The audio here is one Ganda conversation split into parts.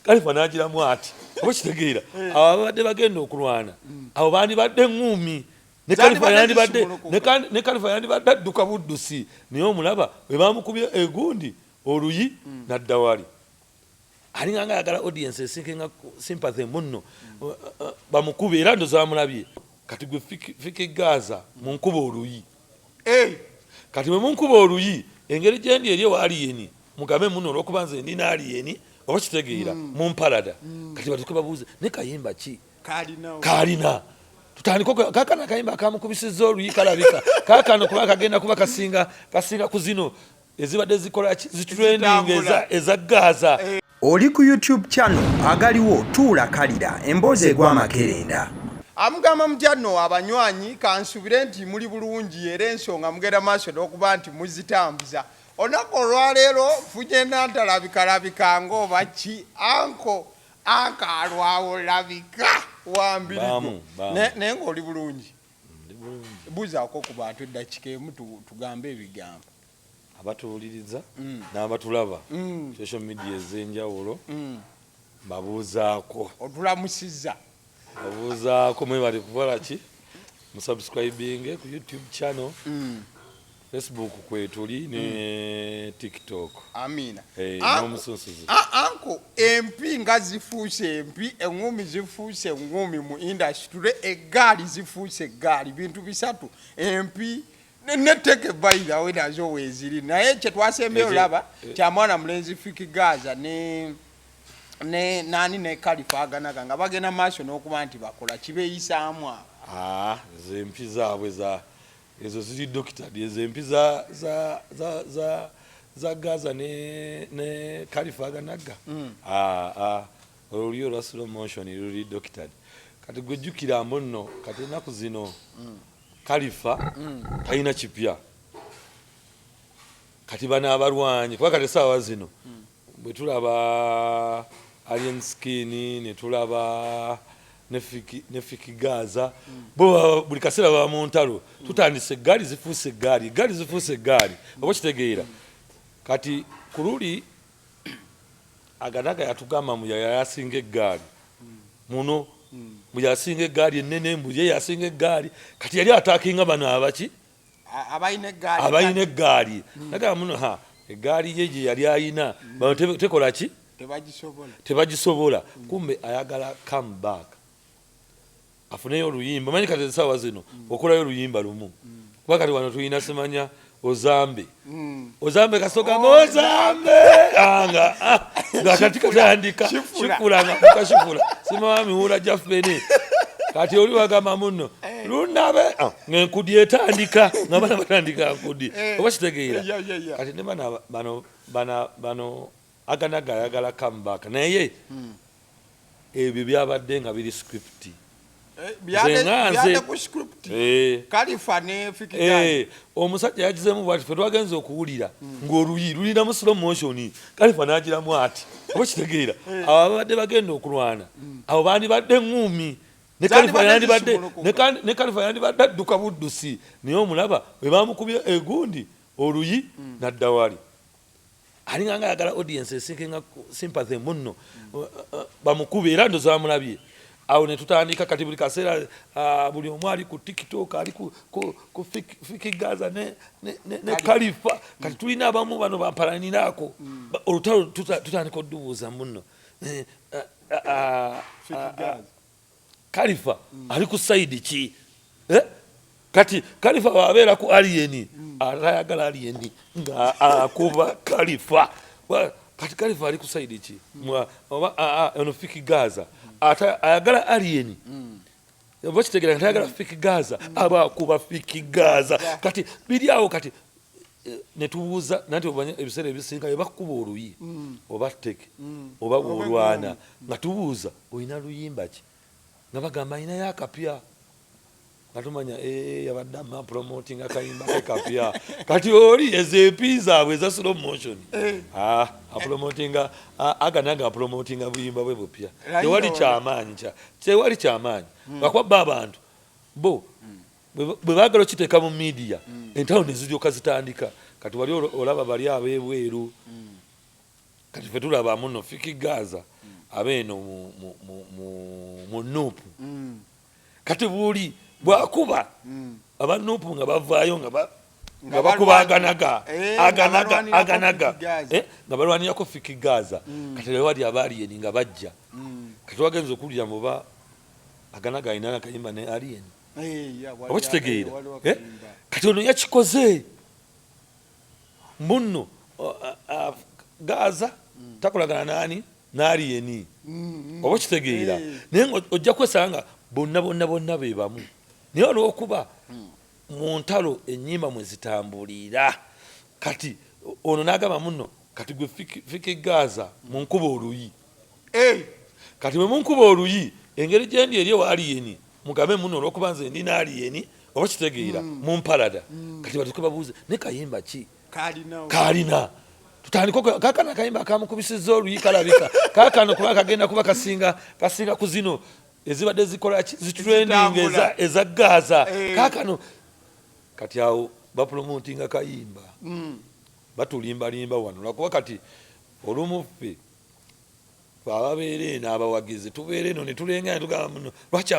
Kalifa n'agiramu ati oba kitegeera abo abadde bagenda okulwana abo bandibadde ngumi ne Kalifa yandibadde adduka buddusi naye omulaba bwe bamukubye egundi oluyi n'adda wali alinganga ayagala audience esinkenga sympathy munno bamukube era ndoza bamulabye kati gwe Fiki Gaza munkuba oluyi kati bwe munkuba oluyi engeri gyendi eri ewaliyeni mugambe muno olwokuba nze ndina aliyeni oba kitegeera mumpalada kati batukuba buuze ne kayimba ki kalina tutandiko kakana kayimba kamukubisizza oluyi kalabika kakano kuba kagenda kuba kasinga ku zino ezibadde zikola zitraining eza Gaza. Oli ku YouTube channel agaliwo tuula kalira emboozi egwa makerenda amugamba mujjanno abanywanyi kansubire nti muli bulungi era ensonga mugenda maaso n'okuba nti muzitambuza olunaku olwaleero fugenda ntalabika ng'oba ki ankalwawo labika wambirigo naye ng'oli bulungi buuzaako ku bantu eddakiika emu tugambe ebigambo abatuwuliriza n'abatulaba social media ez'enjawulo babuuzaako otulamusizza babuuzaako mwebali kukola ki musubscribing ku YouTube channel Facebook kwetuli ne TikTok amina n'omusunsuzi anko empi nga zifuuse empi engumi zifuuse engumi mu industry eggaali zifuuse eggaali bintu bisatu empi neteke bayira we nazo weeziri naye kye twasembeyo olaba kya mwana mulenzi Fiki Gaza ne nani ne Kalifa aganaga nga bagenda maaso n'okuba nti bakola kibeeyisaamu ezo empi zaabwe ezo ziri doctored ezo empi za Gaza ne Kalifa aganaga olulyo olwa slow motion luli doctored kati gwejjukira muno kati ennaku zino Kalifa talina kipya kati bana abalwanyi kuba kati essaawa zino bwe tulaba Alien Skin ne tulaba ne Fiki Gaza bo buli kaseera baba mu ntalo tutandise eggaali zifuuse eggaali oba kitegeera kati ku luli aganaga yatugamba mu yasinga eggaali muno mu yasinga eggaali ennene mbuye yasinga eggaali kati yali ataakinga bano abaki abayina eggaali nagamba muno eggaali ye gye yali ayina bano tekola ki tebagisobola kumbe ayagala come back afuneyo oluyimba manyi kati essaawa zino okolayo oluyimba lumu kuba kati wano tulina simanya ozambe kasogamba ozambe nga kati katandika shifula simawami wula jafubene kati oli wagamba muno lunabe ng'enkudi etandika nga bana batandika nkudi oba kitegeera kati ne bano aganaga ayagala comeback naye ebyo byabadde nga biri script omusajja yagizemu bwati fe twagenza okuwulira ng'oluyi lulinamu slow motion Kalifa n'agiramu ati oba kitegeera abo abadde bagenda okulwana abo bandibadde ngumi ne Kalifa yandibadde adduka buddusi naye omulaba bwe bamukubye egundi oluyi n'adda wali alinganga ayagala audience esinkenga sympathy munno bamukube era ndoza bamulabye awo ne tutandika kati buli kaseera buli omu ali ku TikTok ali ku Fiki Gaza ne Kalifa kati tulina abamu bano bampalaniraako olutalo tutandika oddubuuza munno Kalifa ali ku sayidi ki kati Kalifa wabeera ku aliyeni atayagala aliyeni nga akuba Kalifa kati Kalifa ali ku sayidi ki ono Fiki Gaza ayagala aliyeni oba kitegeera nga tayagala Fiki Gaza aba akuba Fiki Gaza kati biri awo kati netubuuza nanti obanye ebiseera ebisinga bakuba oluyi oba teke oba bwolwana nga tubuuza olina luyimba ki nga bagamba alinayo akapya nga tumanya yabadde ama promoting akayimba ke kapya kati oli ezempi zaabwe eza slow motion apromotinga aganaga apromotinga buyimba bwe bupya tewali kyamaanyi bakwabba abantu bo bwe baagala okiteeka mu media entalo ne ziryoka zitandika kati wali olaba bali ab'ebweru kati fe tulaba muno Fiki Gaza abeeno mu Nuupu kati buli bwakuba abanuupu nga bavaayo nga bakuba aganaga nga balwanirako Fikigaza kati lero wali abaliyeni nga bajja kati wagenza okuwulira muba aganaga alina akayimba ne alien oba kitegeera kati ono yakikoze munno Gaza takolagana nani n'aliyeni oba kitegeera naye ojja kwesanga bonna be bamu naye olw'okuba mu ntalo ennyimba mwe zitambulira kati ono n'agamba muno kati gwe Fikigaza munkuba oluyi kati bwe munkuba oluyi engeri gyendi eri ewaliyeni mugambe muno olw'okuba nze ndi n'aliyeni oba kitegeera mumpalada kati batuke babuuze ne kayimba ki kalina tutandiko kakana kayimba kamukubisizza oluyi kalabika kakano kuba kagenda kuba kasinga ku zino ezibadde zikola zitrending eza Gaza kakano kati awo bapromotinga kayimba batulimbalimba wano lwakuba kati olumuffe ababeere n'abawagizi tubeere eno ne tulengana tugamba muno lwaki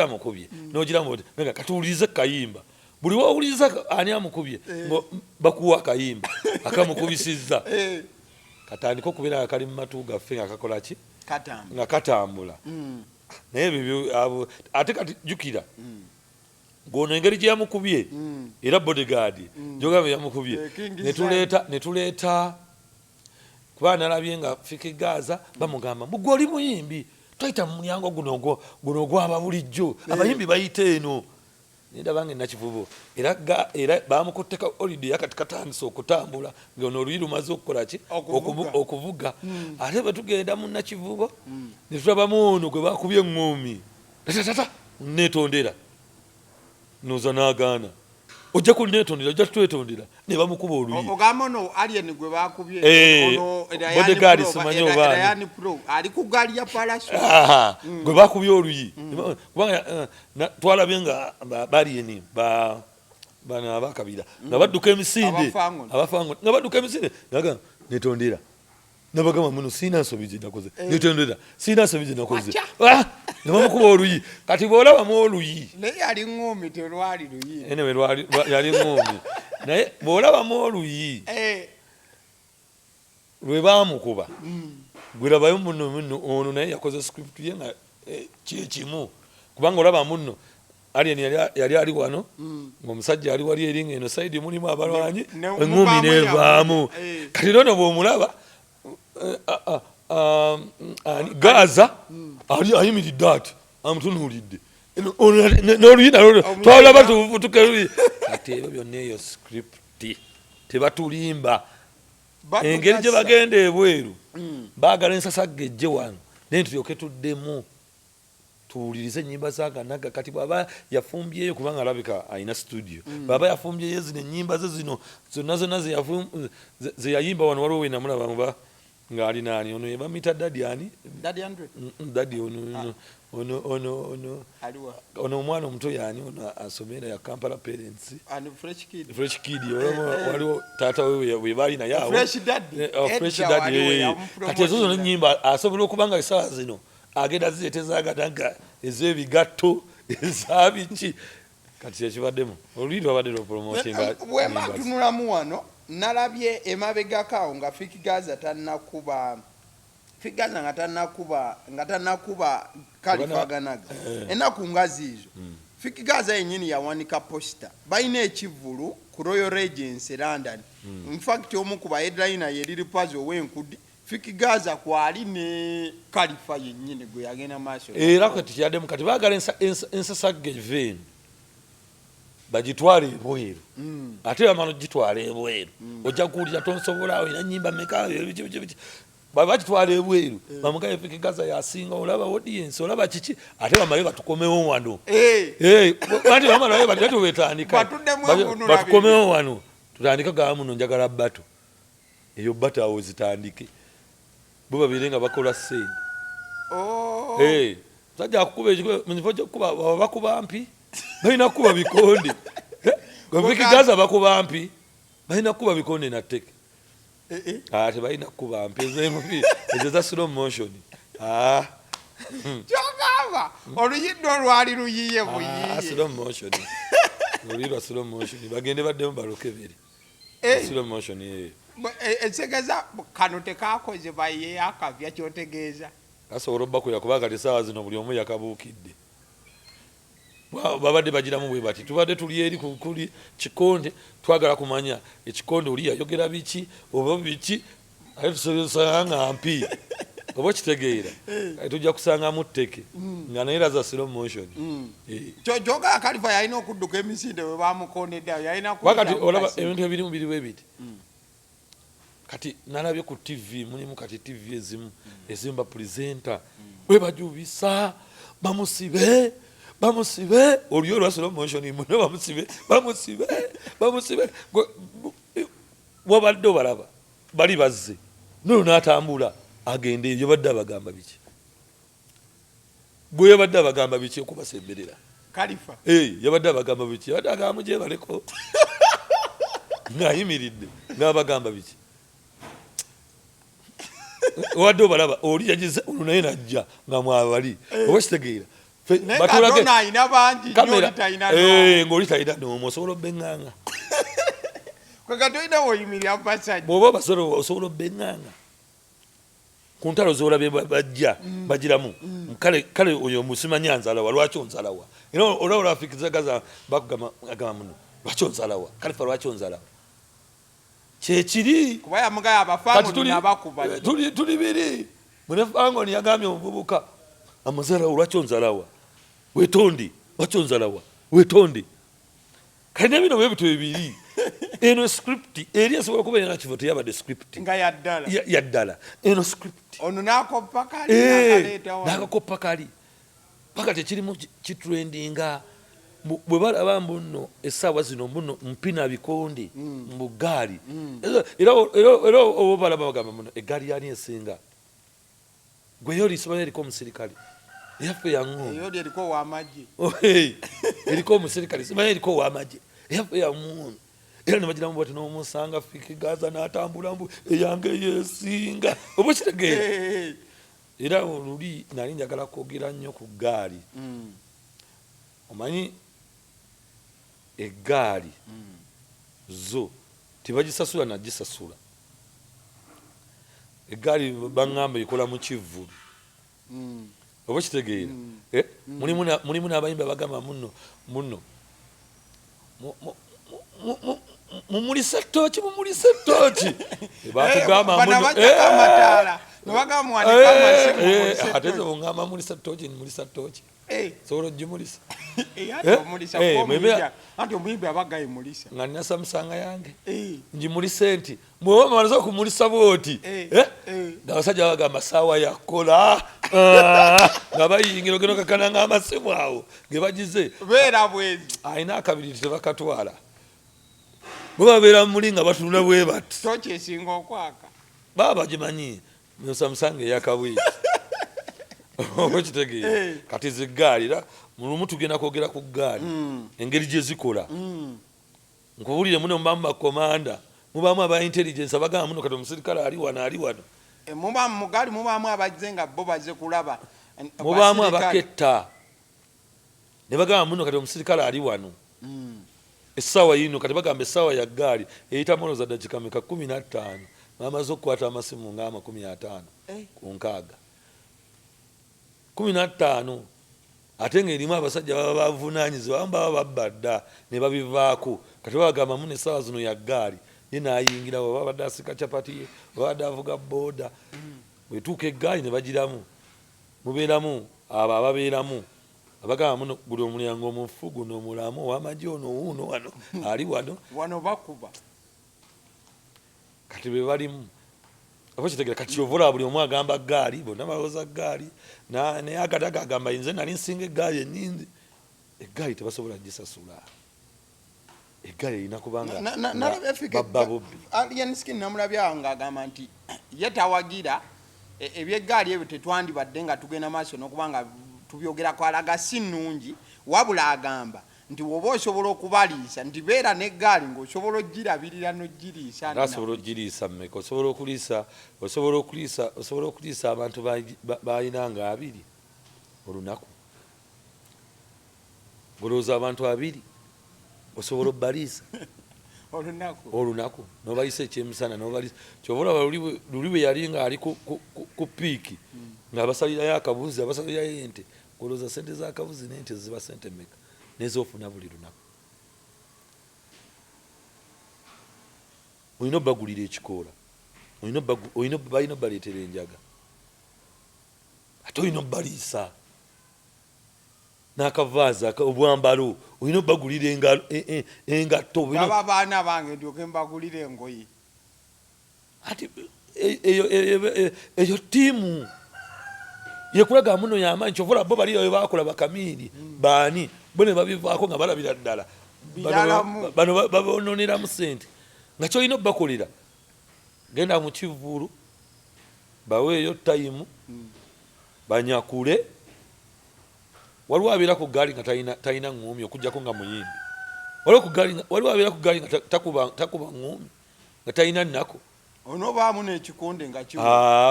amukubye n'ogira mu katuwulirize kayimba buli wawuliriza ani amukubye bakuwa akayimba akamukubisizza katandika okubeera nga kali mu matu gaffe nga kakola ki nga katambula naye ebyo ate kati jjukira ng'ono engeri gye yamukubye era bodyguard gyogamba yamukubye ne tuleeta kuba nalabye nga Fikigaza bamugamba mugwe oli muyimbi twayita mu mulyango guno ogwaba bulijjo abayimbi bayita eno ndabanga nakivubo era bamukutteka holiday yakati katandise okutambula ng'ono oluyi lumaze okukola ki okuvuga ate bwe tugenda mu nakivubo ne tulabamu ono gwe bakubye eŋŋoomi tata netondera noza n'agaana ojja kulinetondera ojja tutwetondera ne bamukuba oluyi ogamba ono alien gwe bakubye bodyguard simanyi obaani ali ku gaali ya parasol gwe bakubye oluyi kubanga twalabye nga baliyeni bana abakabira nga badduka emisinde abafango nga badduka emisinde naga netondera nabagamba muno sina nsobi gye nakoze netondera sina nsobi gye nakoze ne bamukuba oluyi kati bw'olabamu oluyi naye yali ŋŋoomi telwali luyi yali ŋŋoomi naye bw'olabamu oluyi lwe baamukuba gwerabayo muno ono naye yakoze script ye nga kyekimu kubanga olaba muno alien yali ali wano ng'omusajja ali wali eri ng'eno sayidi mulimu abalwanyi eŋŋoomi nevaamu kati nono bw'omulaba Gaza ali ayimiridde ati amutunuulidde n'oluyi nalwo twalaba tuvutuke luyi kati ebyo byonna eyo script tebatulimba engeri gye bagenda ebweru baagala ensasagga ejje wano naye tulyoke tuddemu tuwulirize ennyimba zaganaga kati bw'aba yafumbyeyo kubanga alabika alina studio bw'aba yafumbyeyo zino ennyimba ze zino zonna ze yayimba wano waliwo wenamulaba muba ngali nani ono yebamita dadi ani dadi ono omwana omuto yani ono asomera ya Kampala Parents fresh kid waliwo taata we bali na yawo fresh dadi kati ezo zonna ennyimba asobola okubanga esawa zino agenda zizetezaganaga ez'ebigatto ezabiki kati kyekibaddemu oluli lwabadde lwa promotion bwemba tunulamu wano nalabye emabegakaawo nga Fikigaza nga tannakuba kalifaganaga ennaku nga ziizo Fikigaza yennyini yawanika posta balina ekivvulu ku Royal Regency London in fact omu ku baheadliner yeriri pazi ow'enkudi Fikigaza kwali ne kalifa yennyini gwe yagenda maaso era kati kyaddemu kati baagala ensasagge veenu bagitwale ebweru ate bamala gitwala ebweru ojja kuwulira tonsobola awo ina nnyimba meka biki bagitwala ebweru bamugaye Fikigaza yasinga olaba audience olaba kiki ate bamale batukomewo wano anti bamala batu betandika batukomewo wano tutandika gaba muno njagala bato eyo bato awo zitandike bo babiri nga bakola sente sajja akukuba ekikuba muzifo ky'okukuba baba bakuba mpi balina kuba bikonde Fikigaza bakuba mpi balina kuba bikonde na teke tebalina kuba mpeza emubi ezo za slow motion kyogamba oluyidde olwali luyiye buyiye slow motion oluyirwa slow motion bagende baddemu balokebere slow motion ekitegeeza kano tekakoze baye akavya kyotegeeza asobola obbakuya kuba kati essaawa zino buli omu yakabuukidde babadde bagiramu bwe bati tubadde tuli eri kuli kikonde twagala kumanya ekikonde oli yayogera biki oba biki ate tusobosanga mpi oba kitegeera tujja kusangamu tteke nga naye raza slow motion kyogala Kalifa yalina okudduka emisinde we bamukondeddeawo yalina wakati olaba ebintu ebirimu biriwo ebiti kati nalabye ku TV mulimu kati TV ezimu ezimba pulizenta bwe bajubisa bamusibe olyo olwa slow motion muno bamusibe wabadde obalaba bali bazze nono n'atambula agende ebyo badde abagamba biki gwe yabadde abagamba biki okubasemberera Kalifa yabadde abagamba biki yabadde agamba gyebaleko ng'ayimiridde ng'abagamba biki wadde obalaba oli yagize olwo naye najja nga mwabali oba kitegeera ng'oli talina n'omu osobola obbeŋŋanga bw'oba obasolo osobola obbeŋŋanga ku ntalo z'olabye bajja bagiramu kale oyo musimanya nzalawa lwaki onzalawa era olaba olwafikizagaza bakugamba muno lwaki onzalawa Kalifa lwaki onzalawa kyekiri tuli biri munefangoni yagambye omuvubuka amazalawo lwaki onzalawa wetonde lwaki onzalawa wetonde kalina bino byebitu bibiri eno script eri esobola kuba erina kivo teyabadde script nga yaddala eno script ono n'akakoppa kali paka tekirimu kitrendinga bwe balaba mbuno essaawa zino mbuno mpina bikonde mu gaali era oba balaba bagamba muno eggaali yani esinga gweyo lisobola eriko omusirikale eyaffe yaŋŋono eriko omusirikale simanya eriko ow'amagye eyaffe yaŋŋono era nebagiramu bati n'omusanga fikigaza n'atambula mbu eyange yesinga oba kitegeera era oluli nali njagala kwogera nnyo ku ggaali omanyi eggaali zo tebagisasula nagisasula eggaali baŋŋamba ekola mu kivvulu oba kitegeera mulimu n'abayimba bagamba muno mumulisa ettooki batugamba ate zo bongamba mulisa ttooki nimulisa ttooki sobola ogimulisa nga nina samusanga yange njimulise nti mwewe mumaliza okumulisa bwoti nga abasajja bagamba saawa yakola nga bayingira ogenda okakana ng'amasimu awo gebagize alina akabiri tebakatwala bwe babeera muli nga batunula bwe bati baba bagimanyi samusanga eyakabwiti oba kitegeera kati ziggaali era mulumu tugenda kwogera ku ggaali engeri gye zikola nkubulire muno mubamu bakomanda mubamu aba intelligence abagamba muno kati omusirikale ali wano mugaali mubamu abazze nga bo bazze kulaba mubamu abaketta ne bagamba muno kati omusirikale ali wano essaawa yino kati bagamba essaawa ya ggaali eyita moloza dakika meka 15 bamaze okukwata amasimu nga 50 ku nkaaga 15 ate ng'erimu abasajja baba bavunaanyizibwa abamu baba babadda ne babivaako kati bagamba muno essaawa zino ya ggaali ye naayingira bwe babadde asika capati ye babadde avuga booda bwetuuka eggaali ne bagiramu mubeeramu abo ababeeramu abagamba muno buli omulyango omufu guno omulamu ow'amagye ono wuuno wano ali wano bakuba kati be balimu oba kitegeera kati kyovula buli omu agamba ggaali bonna balowooza ggaali naye agati agagamba nze nali nsinga eggaali enninzi eggaali tebasobola gisasula eggaali erina kubanga babba bubbi alienskin namulabyawo ng'agamba nti ye tawagira ebyeggaali ebyo tetwandibadde nga tugenda maaso n'okubanga tubyogerako alaga si nnungi wabula agamba nti woba osobola okubaliisa nti beera n'eggaali ng'osobola ogirabirira n'ogiriisa. Asobola ogiriisa mmeka? Osobola okuliisa abantu balina nga 2 olunaku. Olowooza abantu 2 osobola obbaliisa olunaku n'obaliisa ekyemisana n'obaliisa kyova olaba luli bwe yali ng'ali ku piiki ng'abasalirayo akabuzi abasalirayo ente. Olowooza sente z'akabuzi n'ente ziba sente mmeka n'ezoofuna buli lunaku? Olina obbagulira ekikoola, balina obbaleetera enjaga, ate olina obbaliisa n'akavaazi obwambalo, olina obbagulira engatto. Baba baana bange ndyoke mbagulira engoye. Ati eyo ttiimu yekulaga muno y'amaanyi. Kyova olaba bo bali bwe baakola bakamiini baani bo ne babivaako nga balabira ddala bano baboononeramu ssente. Nga kyolina obbakolera, genda mu kivvulu baweeyo tayimu banyakule. Waliwo abeera ku gaali nga talina ŋŋoomi okugjako nga muyimbi. Waliwo abeera ku gaali nga takuba ŋŋoomi nga talina nnako. Onoobaamu n'ekikonde nga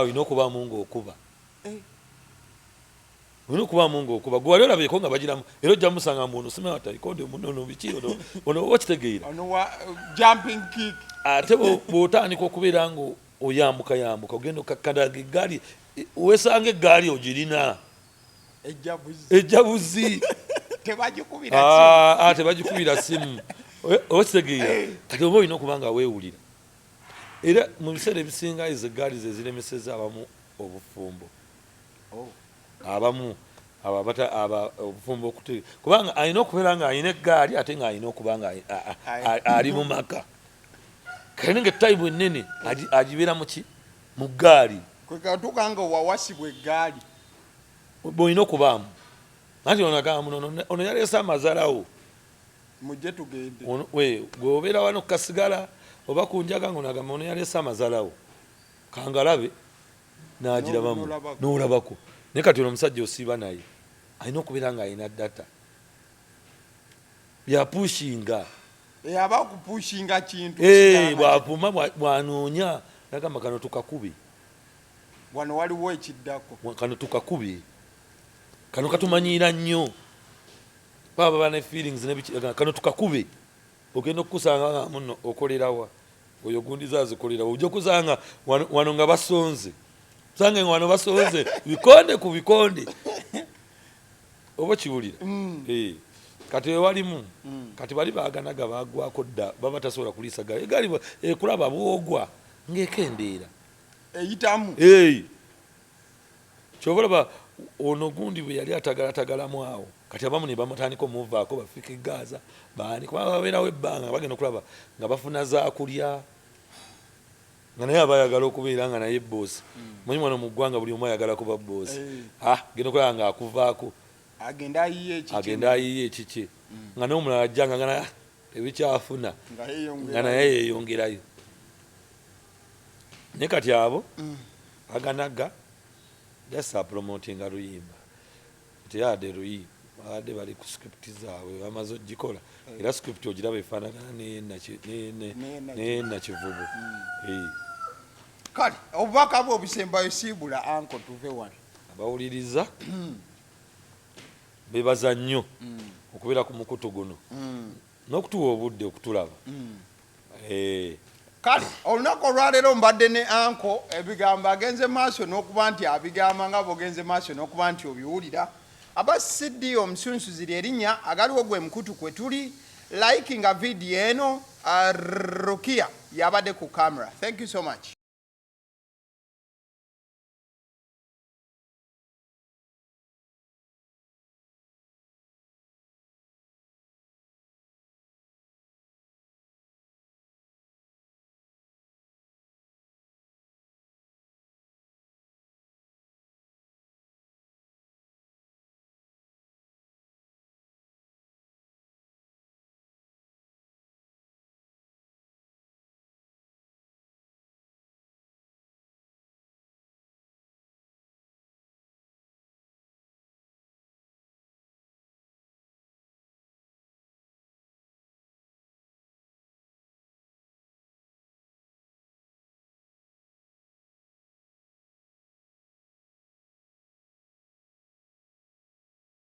olina okubaamu ng'okuba. Olina okubaamu ng'okuba. Gwe wali olabeeko nga bagiramu era ojja musanga mu ono simanyi watalikonde munono biki ono oba okitegeera. Jumping kick. Ate bw'otandika okubeera nga oyambuka ogenda okakkadaga eggaali wesanga eggaali ogirina ejjabuzi. Tebagikubira simu. Okitegeera. Kati oba olina okuba nga weewulira. Era mu biseera ebisinga ezo eggaali ze ziremeseza abamu obufumbo. Abamu obufumbo okutegeera kubanga alina okubeera nga alina eggaali ate ng'alina okuba nga ali mu maka. Kale ng'ettayimu ennene agibeera mu ggaali. Kwe katuuka nga wawasibwa eggaali. Bw'olina okubaamu. Anti onagamba muno ono yaleese amazalawo. Mujje tugende. Gwe obeera wano kukasigala oba ku njaga ng'onagamba ono yaleese amazalawo. Kangalabe n'agirabamu n'olabako. Naye kati ono omusajja osiiba naye alina okubeera ng'alina data byapushinga. Aba kupushinga kintu. Bw'apuma bw'anoonya nagamba kano tukakube. Wano waliwo ekiddako. Kano tukakube. Kano katumanyiira nnyo. Baba bana feelings n'ebiki kano tukakube. Ogenda okukusanga nga muno okolerawa. Oyo gundi zazikolera. Ojja kusanga wano nga basonze. Sange wano basonze bikonde ku bikonde. Oba kiwulira. Kati walimu kati bali baaganaga baagwako dda baba tasobola kuliisa gaali. Egaali ekulaba bwogwa ng'ekendeera. Eyitamu. Kyova olaba ono gundi bwe yali atagalatagalamu awo. Kati abamu ne bamutandika omuvaako bafika Gaza baani kubanga babeerawo ebbanga bagenda okulaba nga bafuna zaakulya. Nga naye abayagala okubeera nga naye boosi. Manyi wano mu ggwanga buli omu ayagala kuba boosi. Genda okulaba nga akuvaako. Agenda ayiye ekiki. Nga n'omulala ajja nga ebikyafuna nga naye yeeyongerayo. Naye kati abo aganaga jasa promotinga luyimba. Teyade luyi bade bali ku script zaabwe bamaze ogikola. Era script ogiraba efaanagana ne kivubu. Kale obubaka bwo obusembayo siibula anko tuve wano. Abawuliriza bebaza nnyo okubeera ku mukutu guno n'okutuwa obudde okutulaba. Kale olunaku olwaleero mbadde ne anko ebigambo agenze maaso n'okuba nti abigamba nga bw'ogenze maaso n'okuba nti obiwulira. Aba CD omusunsuzi ly'erinnya agaliwo gwe mukutu kwe tuli likinga video eno. Rukia yabadde ku camera. Thank you so much.